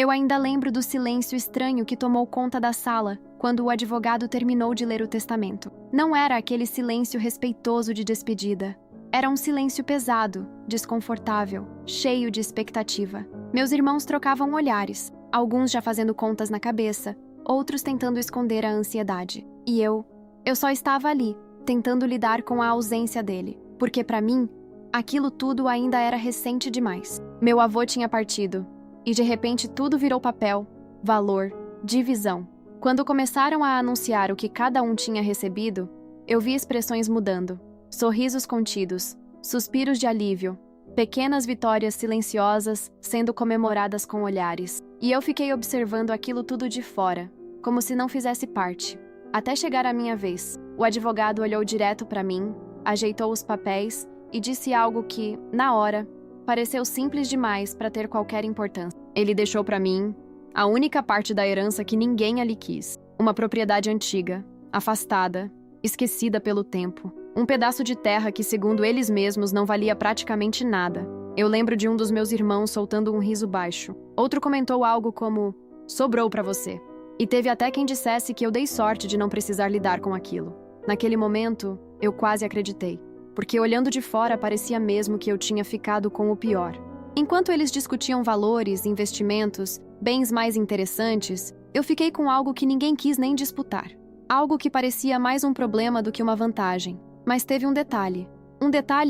Eu ainda lembro do silêncio estranho que tomou conta da sala quando o advogado terminou de ler o testamento. Não era aquele silêncio respeitoso de despedida. Era um silêncio pesado, desconfortável, cheio de expectativa. Meus irmãos trocavam olhares, alguns já fazendo contas na cabeça, outros tentando esconder a ansiedade. E eu só estava ali, tentando lidar com a ausência dele, porque para mim, aquilo tudo ainda era recente demais. Meu avô tinha partido, e de repente tudo virou papel, valor, divisão. Quando começaram a anunciar o que cada um tinha recebido, eu vi expressões mudando. Sorrisos contidos, suspiros de alívio, pequenas vitórias silenciosas sendo comemoradas com olhares. E eu fiquei observando aquilo tudo de fora, como se não fizesse parte. Até chegar a minha vez, o advogado olhou direto para mim, ajeitou os papéis e disse algo que, na hora, pareceu simples demais para ter qualquer importância. Ele deixou para mim a única parte da herança que ninguém ali quis. Uma propriedade antiga, afastada, esquecida pelo tempo. Um pedaço de terra que, segundo eles mesmos, não valia praticamente nada. Eu lembro de um dos meus irmãos soltando um riso baixo. Outro comentou algo como, sobrou pra você. E teve até quem dissesse que eu dei sorte de não precisar lidar com aquilo. Naquele momento, eu quase acreditei. Porque olhando de fora parecia mesmo que eu tinha ficado com o pior. Enquanto eles discutiam valores, investimentos, bens mais interessantes, eu fiquei com algo que ninguém quis nem disputar. Algo que parecia mais um problema do que uma vantagem. Mas teve um detalhe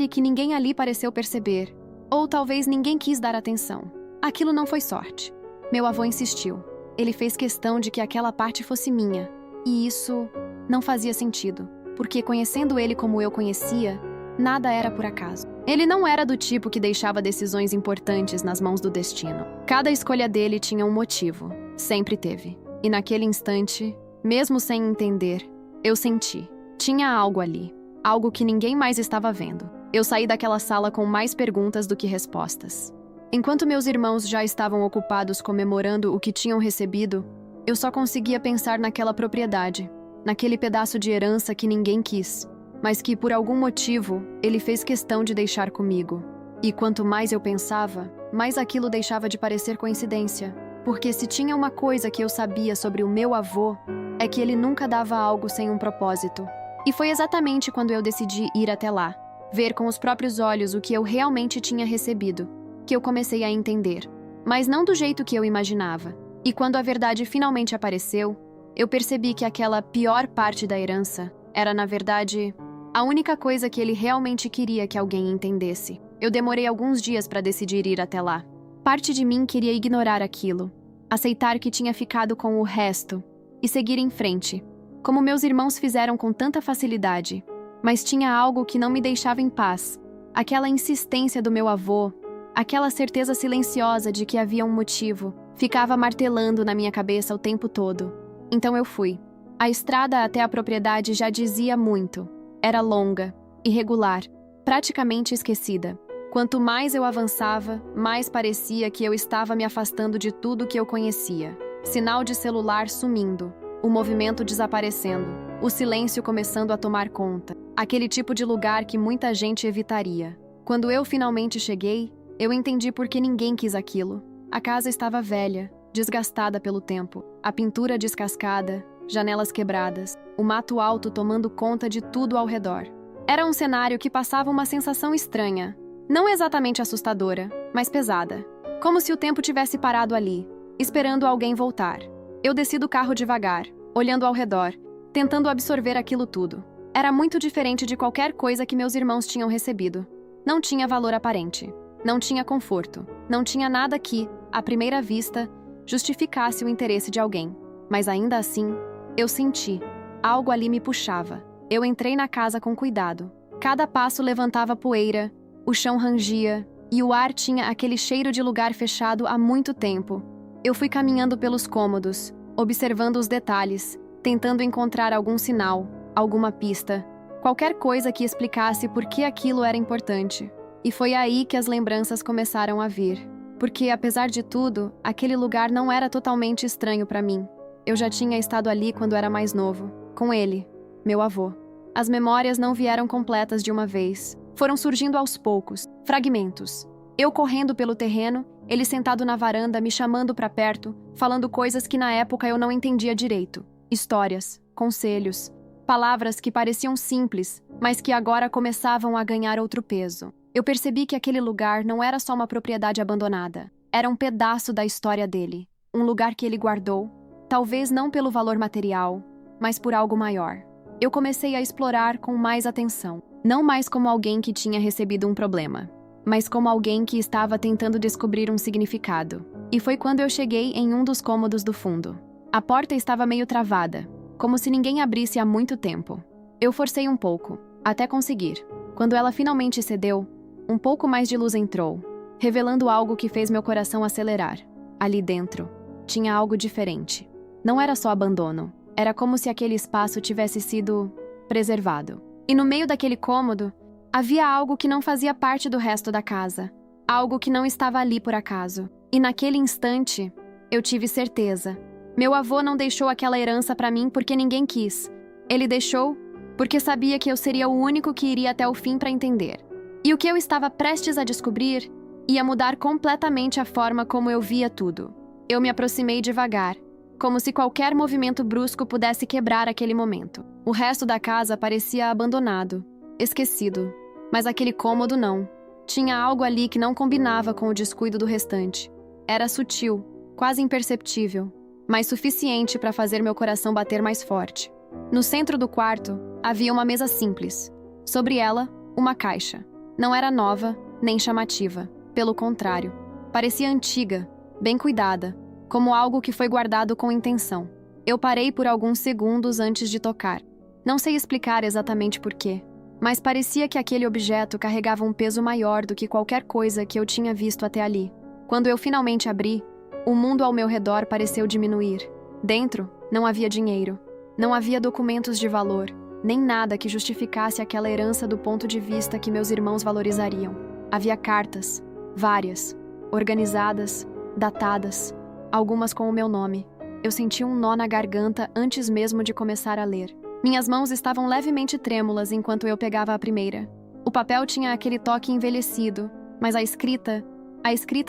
que ninguém ali pareceu perceber, ou talvez ninguém quis dar atenção. Aquilo não foi sorte. Meu avô insistiu. Ele fez questão de que aquela parte fosse minha, e isso não fazia sentido, porque conhecendo ele como eu conhecia, nada era por acaso. Ele não era do tipo que deixava decisões importantes nas mãos do destino. Cada escolha dele tinha um motivo, sempre teve. E naquele instante, mesmo sem entender, eu senti. Tinha algo ali. Algo que ninguém mais estava vendo. Eu saí daquela sala com mais perguntas do que respostas. Enquanto meus irmãos já estavam ocupados comemorando o que tinham recebido, eu só conseguia pensar naquela propriedade, naquele pedaço de herança que ninguém quis, mas que, por algum motivo, ele fez questão de deixar comigo. E quanto mais eu pensava, mais aquilo deixava de parecer coincidência. Porque se tinha uma coisa que eu sabia sobre o meu avô, é que ele nunca dava algo sem um propósito. E foi exatamente quando eu decidi ir até lá, ver com os próprios olhos o que eu realmente tinha recebido, que eu comecei a entender. Mas não do jeito que eu imaginava. E quando a verdade finalmente apareceu, eu percebi que aquela pior parte da herança era, na verdade, a única coisa que ele realmente queria que alguém entendesse. Eu demorei alguns dias para decidir ir até lá. Parte de mim queria ignorar aquilo, aceitar que tinha ficado com o resto e seguir em frente, como meus irmãos fizeram com tanta facilidade. Mas tinha algo que não me deixava em paz. Aquela insistência do meu avô, aquela certeza silenciosa de que havia um motivo, ficava martelando na minha cabeça o tempo todo. Então eu fui. A estrada até a propriedade já dizia muito. Era longa, irregular, praticamente esquecida. Quanto mais eu avançava, mais parecia que eu estava me afastando de tudo que eu conhecia. Sinal de celular sumindo. O movimento desaparecendo, o silêncio começando a tomar conta. Aquele tipo de lugar que muita gente evitaria. Quando eu finalmente cheguei, eu entendi por que ninguém quis aquilo. A casa estava velha, desgastada pelo tempo, a pintura descascada, janelas quebradas, o mato alto tomando conta de tudo ao redor. Era um cenário que passava uma sensação estranha, não exatamente assustadora, mas pesada. Como se o tempo tivesse parado ali, esperando alguém voltar. Eu desci do carro devagar, olhando ao redor, tentando absorver aquilo tudo. Era muito diferente de qualquer coisa que meus irmãos tinham recebido. Não tinha valor aparente, não tinha conforto, não tinha nada que, à primeira vista, justificasse o interesse de alguém. Mas ainda assim, eu senti. Algo ali me puxava. Eu entrei na casa com cuidado. Cada passo levantava poeira, o chão rangia, e o ar tinha aquele cheiro de lugar fechado há muito tempo. Eu fui caminhando pelos cômodos, observando os detalhes, tentando encontrar algum sinal, alguma pista, qualquer coisa que explicasse por que aquilo era importante. E foi aí que as lembranças começaram a vir. Porque, apesar de tudo, aquele lugar não era totalmente estranho para mim. Eu já tinha estado ali quando era mais novo, com ele, meu avô. As memórias não vieram completas de uma vez. Foram surgindo aos poucos, fragmentos. Eu correndo pelo terreno Ele sentado na varanda, me chamando para perto, falando coisas que na época eu não entendia direito. Histórias, conselhos, palavras que pareciam simples, mas que agora começavam a ganhar outro peso. Eu percebi que aquele lugar não era só uma propriedade abandonada. Era um pedaço da história dele. Um lugar que ele guardou, talvez não pelo valor material, mas por algo maior. Eu comecei a explorar com mais atenção. Não mais como alguém que tinha recebido um problema, mas como alguém que estava tentando descobrir um significado. E foi quando eu cheguei em um dos cômodos do fundo. A porta estava meio travada, como se ninguém abrisse há muito tempo. Eu forcei um pouco, até conseguir. Quando ela finalmente cedeu, um pouco mais de luz entrou, revelando algo que fez meu coração acelerar. Ali dentro, tinha algo diferente. Não era só abandono, era como se aquele espaço tivesse sido preservado. E no meio daquele cômodo, havia algo que não fazia parte do resto da casa. Algo que não estava ali por acaso. E naquele instante, eu tive certeza. Meu avô não deixou aquela herança para mim porque ninguém quis. Ele deixou porque sabia que eu seria o único que iria até o fim para entender. E o que eu estava prestes a descobrir ia mudar completamente a forma como eu via tudo. Eu me aproximei devagar, como se qualquer movimento brusco pudesse quebrar aquele momento. O resto da casa parecia abandonado, esquecido, mas aquele cômodo não. Tinha algo ali que não combinava com o descuido do restante. Era sutil, quase imperceptível, mas suficiente para fazer meu coração bater mais forte. No centro do quarto, havia uma mesa simples. Sobre ela, uma caixa. Não era nova, nem chamativa. Pelo contrário, parecia antiga, bem cuidada, como algo que foi guardado com intenção. Eu parei por alguns segundos antes de tocar. Não sei explicar exatamente porquê, mas parecia que aquele objeto carregava um peso maior do que qualquer coisa que eu tinha visto até ali. Quando eu finalmente abri, o mundo ao meu redor pareceu diminuir. Dentro, não havia dinheiro. Não havia documentos de valor, nem nada que justificasse aquela herança do ponto de vista que meus irmãos valorizariam. Havia cartas, várias, organizadas, datadas, algumas com o meu nome. Eu senti um nó na garganta antes mesmo de começar a ler. Minhas mãos estavam levemente trêmulas enquanto eu pegava a primeira. O papel tinha aquele toque envelhecido, mas a escrita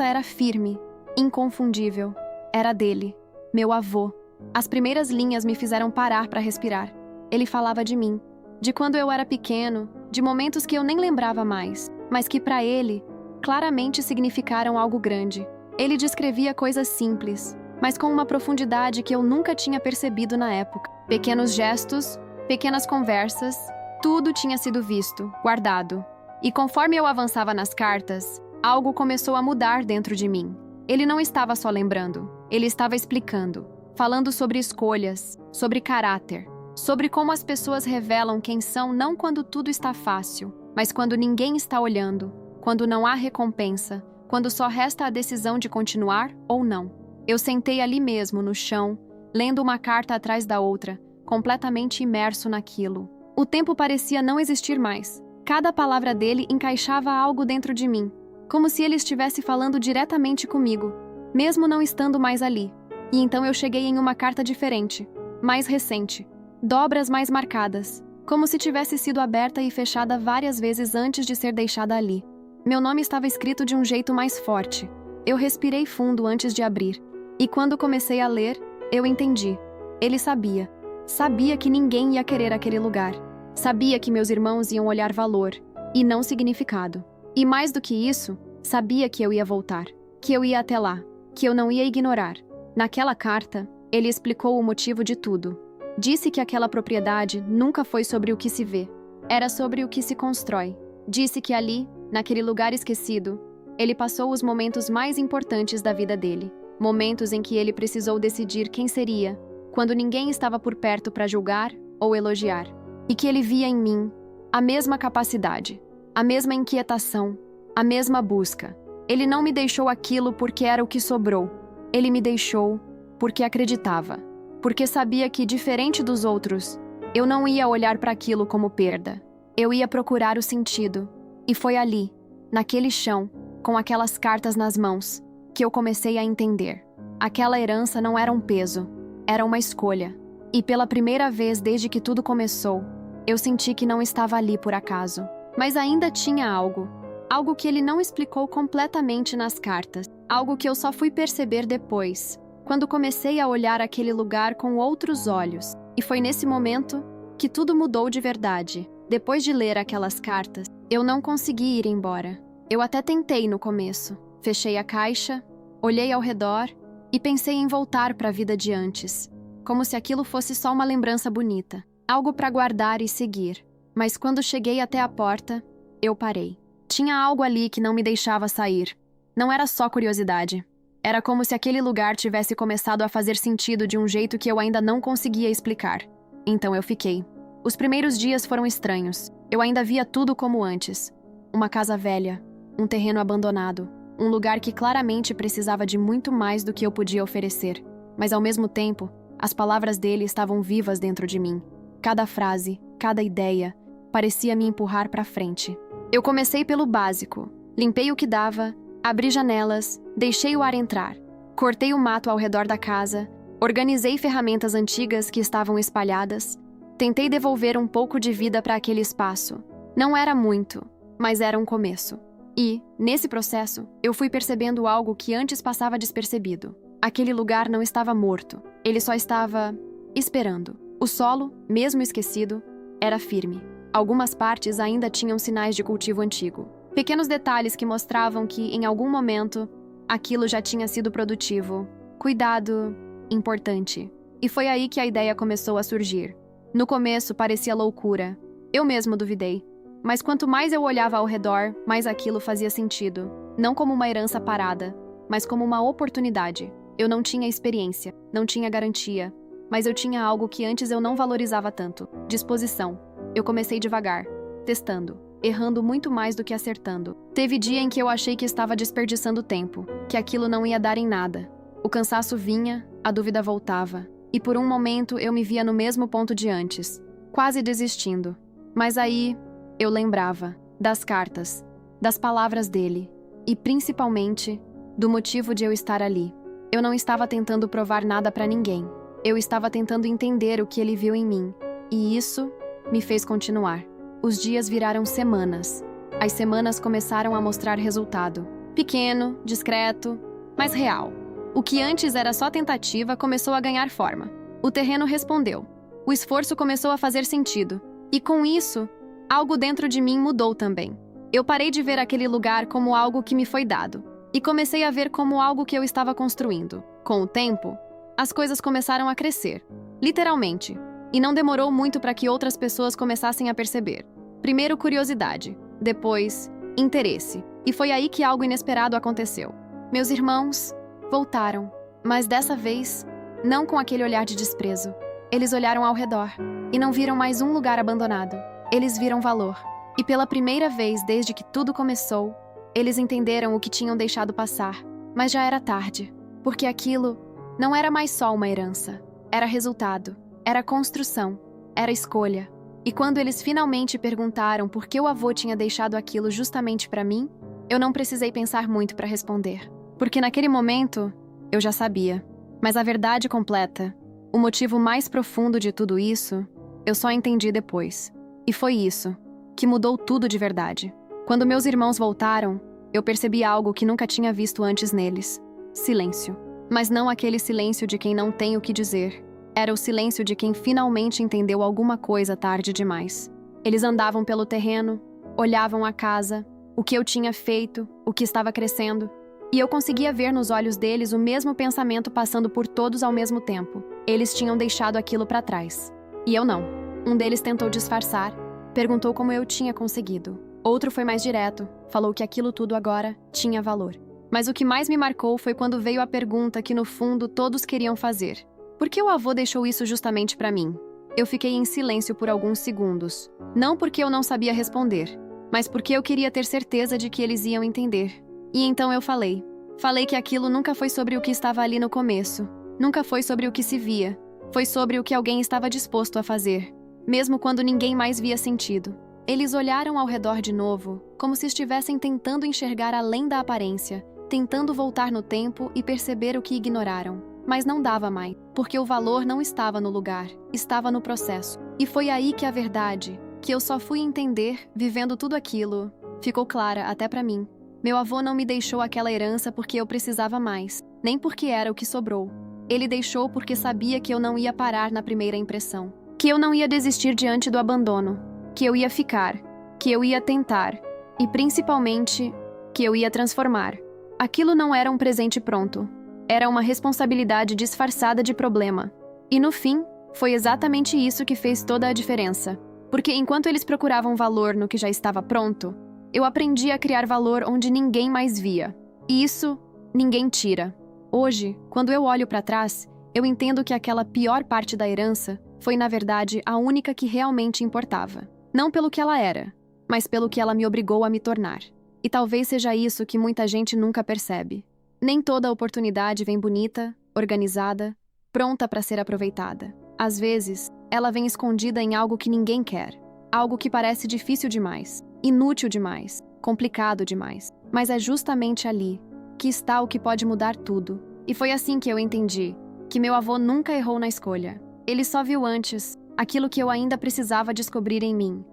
era firme, inconfundível. Era dele, meu avô. As primeiras linhas me fizeram parar para respirar. Ele falava de mim, de quando eu era pequeno, de momentos que eu nem lembrava mais, mas que para ele, claramente significaram algo grande. Ele descrevia coisas simples, mas com uma profundidade que eu nunca tinha percebido na época. Pequenos gestos, pequenas conversas, tudo tinha sido visto, guardado. E conforme eu avançava nas cartas, algo começou a mudar dentro de mim. Ele não estava só lembrando, ele estava explicando, falando sobre escolhas, sobre caráter, sobre como as pessoas revelam quem são não quando tudo está fácil, mas quando ninguém está olhando, quando não há recompensa, quando só resta a decisão de continuar ou não. Eu sentei ali mesmo, no chão, lendo uma carta atrás da outra, completamente imerso naquilo. O tempo parecia não existir mais. Cada palavra dele encaixava algo dentro de mim, como se ele estivesse falando diretamente comigo, mesmo não estando mais ali. E então eu cheguei em uma carta diferente, mais recente, dobras mais marcadas, como se tivesse sido aberta e fechada várias vezes antes de ser deixada ali. Meu nome estava escrito de um jeito mais forte. Eu respirei fundo antes de abrir, e quando comecei a ler, eu entendi. Ele sabia. Sabia que ninguém ia querer aquele lugar. Sabia que meus irmãos iam olhar valor, e não significado. E mais do que isso, sabia que eu ia voltar, que eu ia até lá, que eu não ia ignorar. Naquela carta, ele explicou o motivo de tudo. Disse que aquela propriedade nunca foi sobre o que se vê, era sobre o que se constrói. Disse que ali, naquele lugar esquecido, ele passou os momentos mais importantes da vida dele. Momentos em que ele precisou decidir quem seria, quando ninguém estava por perto para julgar ou elogiar. E que ele via em mim a mesma capacidade, a mesma inquietação, a mesma busca. Ele não me deixou aquilo porque era o que sobrou. Ele me deixou porque acreditava, porque sabia que, diferente dos outros, eu não ia olhar para aquilo como perda. Eu ia procurar o sentido. E foi ali, naquele chão, com aquelas cartas nas mãos, que eu comecei a entender. Aquela herança não era um peso, era uma escolha. E pela primeira vez desde que tudo começou, eu senti que não estava ali por acaso. Mas ainda tinha algo. Algo que ele não explicou completamente nas cartas. Algo que eu só fui perceber depois, quando comecei a olhar aquele lugar com outros olhos. E foi nesse momento que tudo mudou de verdade. Depois de ler aquelas cartas, eu não consegui ir embora. Eu até tentei no começo. Fechei a caixa, olhei ao redor e pensei em voltar para a vida de antes, como se aquilo fosse só uma lembrança bonita, algo para guardar e seguir. Mas quando cheguei até a porta, eu parei. Tinha algo ali que não me deixava sair. Não era só curiosidade. Era como se aquele lugar tivesse começado a fazer sentido de um jeito que eu ainda não conseguia explicar. Então eu fiquei. Os primeiros dias foram estranhos. Eu ainda via tudo como antes. Uma casa velha, um terreno abandonado, um lugar que claramente precisava de muito mais do que eu podia oferecer. Mas ao mesmo tempo, as palavras dele estavam vivas dentro de mim. Cada frase, cada ideia, parecia me empurrar para frente. Eu comecei pelo básico. Limpei o que dava, abri janelas, deixei o ar entrar. Cortei o mato ao redor da casa, organizei ferramentas antigas que estavam espalhadas. Tentei devolver um pouco de vida para aquele espaço. Não era muito, mas era um começo. E, nesse processo, eu fui percebendo algo que antes passava despercebido. Aquele lugar não estava morto. Ele só estava esperando. O solo, mesmo esquecido, era firme. Algumas partes ainda tinham sinais de cultivo antigo. Pequenos detalhes que mostravam que, em algum momento, aquilo já tinha sido produtivo, cuidado, importante. E foi aí que a ideia começou a surgir. No começo parecia loucura. Eu mesmo duvidei. Mas quanto mais eu olhava ao redor, mais aquilo fazia sentido. Não como uma herança parada, mas como uma oportunidade. Eu não tinha experiência, não tinha garantia, mas eu tinha algo que antes eu não valorizava tanto: disposição. Eu comecei devagar, testando, errando muito mais do que acertando. Teve dia em que eu achei que estava desperdiçando tempo, que aquilo não ia dar em nada. O cansaço vinha, a dúvida voltava, e por um momento eu me via no mesmo ponto de antes, quase desistindo. Mas aí eu lembrava das cartas, das palavras dele, e principalmente do motivo de eu estar ali. Eu não estava tentando provar nada para ninguém. Eu estava tentando entender o que ele viu em mim, e isso me fez continuar. Os dias viraram semanas. As semanas começaram a mostrar resultado. Pequeno, discreto, mas real. O que antes era só tentativa começou a ganhar forma. O terreno respondeu. O esforço começou a fazer sentido. E com isso, algo dentro de mim mudou também. Eu parei de ver aquele lugar como algo que me foi dado, e comecei a ver como algo que eu estava construindo. Com o tempo, as coisas começaram a crescer, literalmente, e não demorou muito para que outras pessoas começassem a perceber. Primeiro curiosidade, depois interesse, e foi aí que algo inesperado aconteceu. Meus irmãos voltaram, mas dessa vez, não com aquele olhar de desprezo. Eles olharam ao redor, e não viram mais um lugar abandonado. Eles viram valor. E pela primeira vez desde que tudo começou, eles entenderam o que tinham deixado passar. Mas já era tarde, porque aquilo não era mais só uma herança. Era resultado, era construção, era escolha. E quando eles finalmente perguntaram por que o avô tinha deixado aquilo justamente para mim, eu não precisei pensar muito para responder. Porque naquele momento, eu já sabia. Mas a verdade completa, o motivo mais profundo de tudo isso, eu só entendi depois. E foi isso que mudou tudo de verdade. Quando meus irmãos voltaram, eu percebi algo que nunca tinha visto antes neles. Silêncio. Mas não aquele silêncio de quem não tem o que dizer. Era o silêncio de quem finalmente entendeu alguma coisa tarde demais. Eles andavam pelo terreno, olhavam a casa, o que eu tinha feito, o que estava crescendo. E eu conseguia ver nos olhos deles o mesmo pensamento passando por todos ao mesmo tempo. Eles tinham deixado aquilo para trás. E eu não. Um deles tentou disfarçar, perguntou como eu tinha conseguido. Outro foi mais direto, falou que aquilo tudo agora tinha valor. Mas o que mais me marcou foi quando veio a pergunta que no fundo todos queriam fazer. Por que o avô deixou isso justamente para mim? Eu fiquei em silêncio por alguns segundos. Não porque eu não sabia responder, mas porque eu queria ter certeza de que eles iam entender. E então eu falei. Falei que aquilo nunca foi sobre o que estava ali no começo. Nunca foi sobre o que se via. Foi sobre o que alguém estava disposto a fazer, mesmo quando ninguém mais via sentido. Eles olharam ao redor de novo, como se estivessem tentando enxergar além da aparência, tentando voltar no tempo e perceber o que ignoraram. Mas não dava mais, porque o valor não estava no lugar, estava no processo. E foi aí que a verdade, que eu só fui entender, vivendo tudo aquilo, ficou clara até para mim. Meu avô não me deixou aquela herança porque eu precisava mais, nem porque era o que sobrou. Ele deixou porque sabia que eu não ia parar na primeira impressão, que eu não ia desistir diante do abandono, que eu ia ficar, que eu ia tentar e, principalmente, que eu ia transformar. Aquilo não era um presente pronto. Era uma responsabilidade disfarçada de problema. E no fim, foi exatamente isso que fez toda a diferença. Porque enquanto eles procuravam valor no que já estava pronto, eu aprendi a criar valor onde ninguém mais via. E isso, ninguém tira. Hoje, quando eu olho para trás, eu entendo que aquela pior parte da herança foi, na verdade, a única que realmente importava. Não pelo que ela era, mas pelo que ela me obrigou a me tornar. E talvez seja isso que muita gente nunca percebe. Nem toda oportunidade vem bonita, organizada, pronta para ser aproveitada. Às vezes, ela vem escondida em algo que ninguém quer. Algo que parece difícil demais, inútil demais, complicado demais. Mas é justamente ali que está o que pode mudar tudo. E foi assim que eu entendi que meu avô nunca errou na escolha. Ele só viu antes aquilo que eu ainda precisava descobrir em mim.